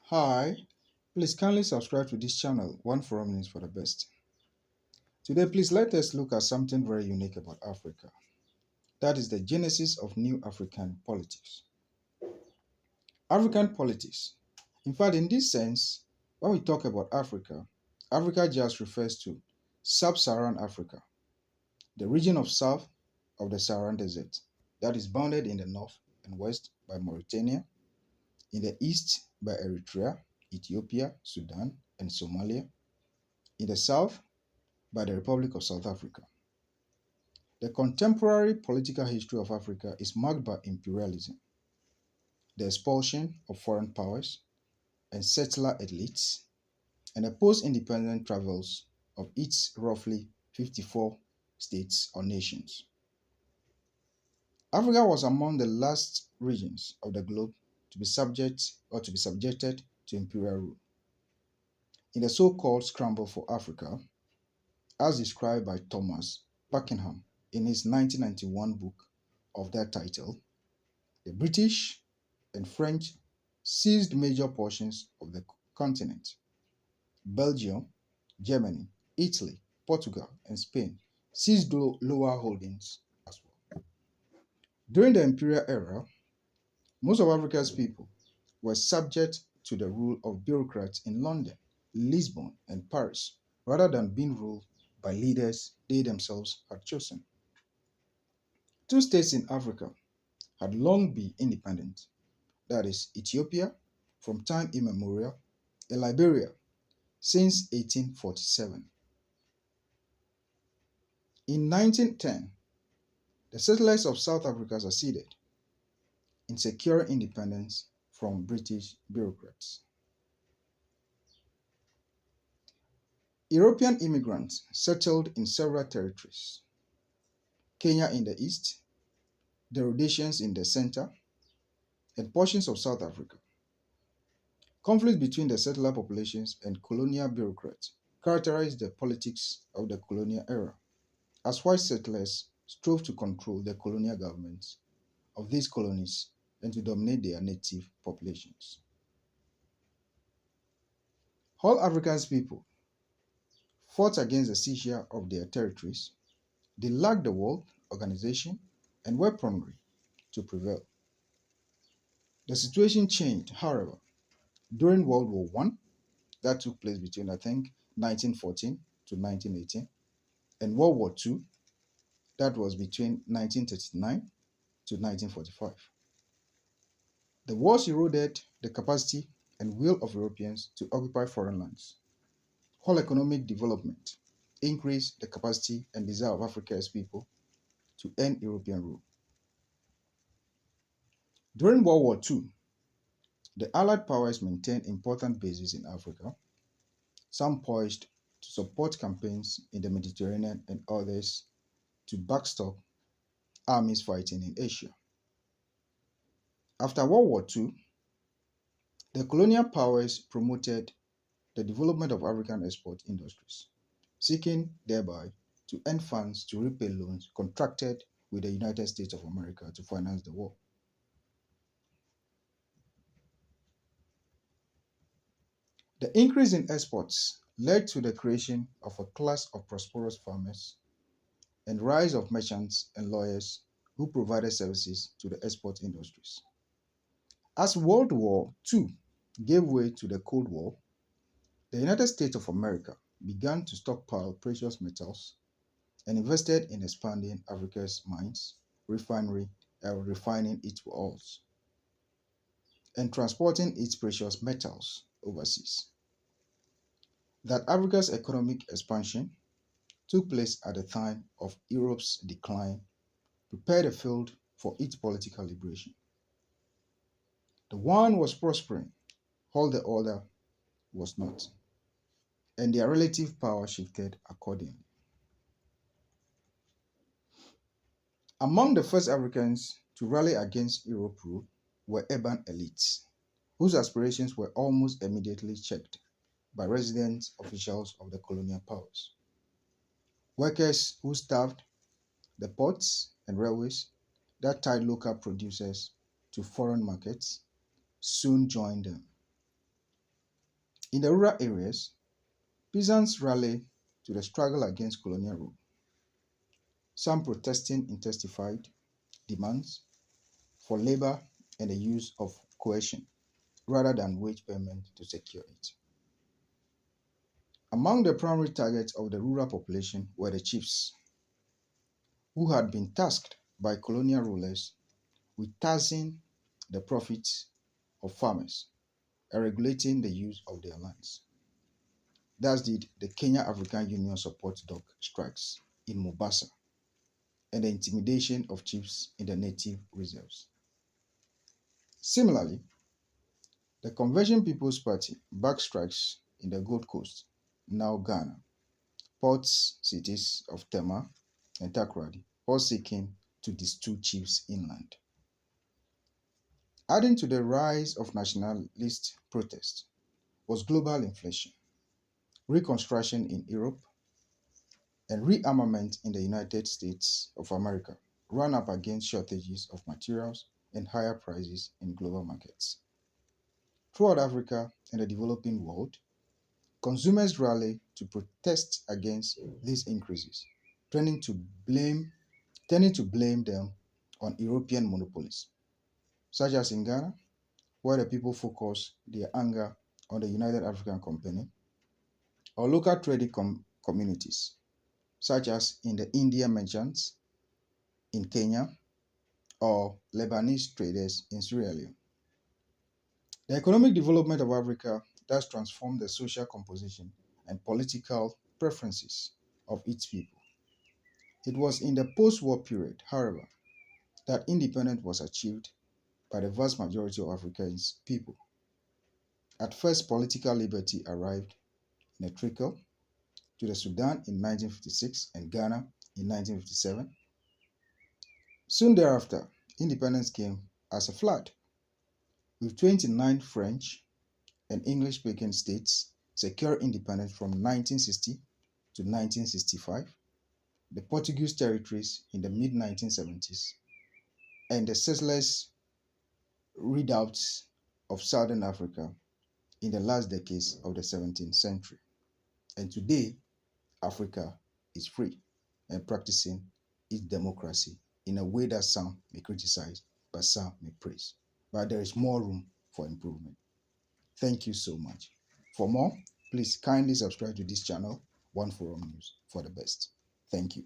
Hi, please kindly subscribe to this channel, One Forum News for the Best. Today, please let us look at something very unique about Africa. That is the genesis of new African politics. African politics. In fact, in this sense, when we talk about Africa, Africa just refers to sub-Saharan Africa, the region of south of the Saharan Desert that is bounded in the north and west by Mauritania, in the east by Eritrea, Ethiopia, Sudan, and Somalia, in the south by the Republic of South Africa. The contemporary political history of Africa is marked by imperialism, the expulsion of foreign powers and settler elites, and the post-independent travels of its roughly 54 states or nations. Africa was among the last regions of the globe to be subjected to imperial rule. In the so-called Scramble for Africa, as described by Thomas Buckingham in his 1991 book of that title, the British and French seized major portions of the continent. Belgium, Germany, Italy, Portugal, and Spain seized lower holdings as well. During the imperial era, most of Africa's people were subject to the rule of bureaucrats in London, Lisbon, and Paris, rather than being ruled by leaders they themselves had chosen. Two states in Africa had long been independent, that is, Ethiopia from time immemorial, and Liberia since 1847. In 1910, the settlers of South Africa succeeded in securing independence from British bureaucrats. European immigrants settled in several territories: Kenya in the east, the Rhodesians in the center, and portions of South Africa. Conflict between the settler populations and colonial bureaucrats characterized the politics of the colonial era, as white settlers strove to control the colonial governments of these colonies and to dominate their native populations. All African people fought against the seizure of their territories. They lacked the wealth, organization, and weaponry to prevail. The situation changed, however, during World War I, that took place between, I think, 1914 to 1918, and World War II, that was between 1939 to 1945. The wars eroded the capacity and will of Europeans to occupy foreign lands. Whole economic development increased the capacity and desire of Africa's people to end European rule. During World War II, the Allied powers maintained important bases in Africa, some poised to support campaigns in the Mediterranean and others to backstop armies fighting in Asia. After World War II, the colonial powers promoted the development of African export industries, seeking thereby to earn funds to repay loans contracted with the United States of America to finance the war. The increase in exports led to the creation of a class of prosperous farmers and rise of merchants and lawyers who provided services to the export industries. As World War II gave way to the Cold War, the United States of America began to stockpile precious metals and invested in expanding Africa's mines, refining its ores, and transporting its precious metals overseas. That Africa's economic expansion took place at the time of Europe's decline prepared the field for its political liberation. The one was prospering, while the other was not, and their relative power shifted accordingly. Among the first Africans to rally against Europe rule were urban elites, whose aspirations were almost immediately checked by resident officials of the colonial powers. Workers who staffed the ports and railways that tied local producers to foreign markets soon joined them. In the rural areas, peasants rallied to the struggle against colonial rule, some protesting intensified demands for labor and the use of coercion rather than wage payment to secure it. Among the primary targets of the rural population were the chiefs, who had been tasked by colonial rulers with taxing the profits of farmers and regulating the use of their lands. Thus did the Kenya African Union support dog strikes in Mombasa and the intimidation of chiefs in the native reserves. Similarly, the Conversion People's Party backed strikes in the Gold Coast, now Ghana, port cities of Tema and Takoradi, all seeking to distill chiefs inland. Adding to the rise of nationalist protest was global inflation, reconstruction in Europe, and rearmament in the United States of America ran up against shortages of materials and higher prices in global markets. Throughout Africa and the developing world, consumers rallied to protest against these increases, tending to blame, tending to blame them on European monopolies, such as in Ghana, where the people focus their anger on the United African Company, or local trading communities, such as in the Indian merchants in Kenya or Lebanese traders in Sierra Leone. The economic development of Africa thus transformed the social composition and political preferences of its people. It was in the post-war period, however, that independence was achieved by the vast majority of Africa's people. At first, political liberty arrived in a trickle to the Sudan in 1956 and Ghana in 1957. Soon thereafter, independence came as a flood, with 29 French and English-speaking states secured independence from 1960 to 1965, the Portuguese territories in the mid-1970s, and the settlers' redoubts of southern Africa in the last decades of the 17th century. And today, Africa is free and practicing its democracy in a way that some may criticize, but some may praise. But there is more room for improvement. Thank you so much. For more, please kindly subscribe to this channel, One Forum News, for the best. Thank you.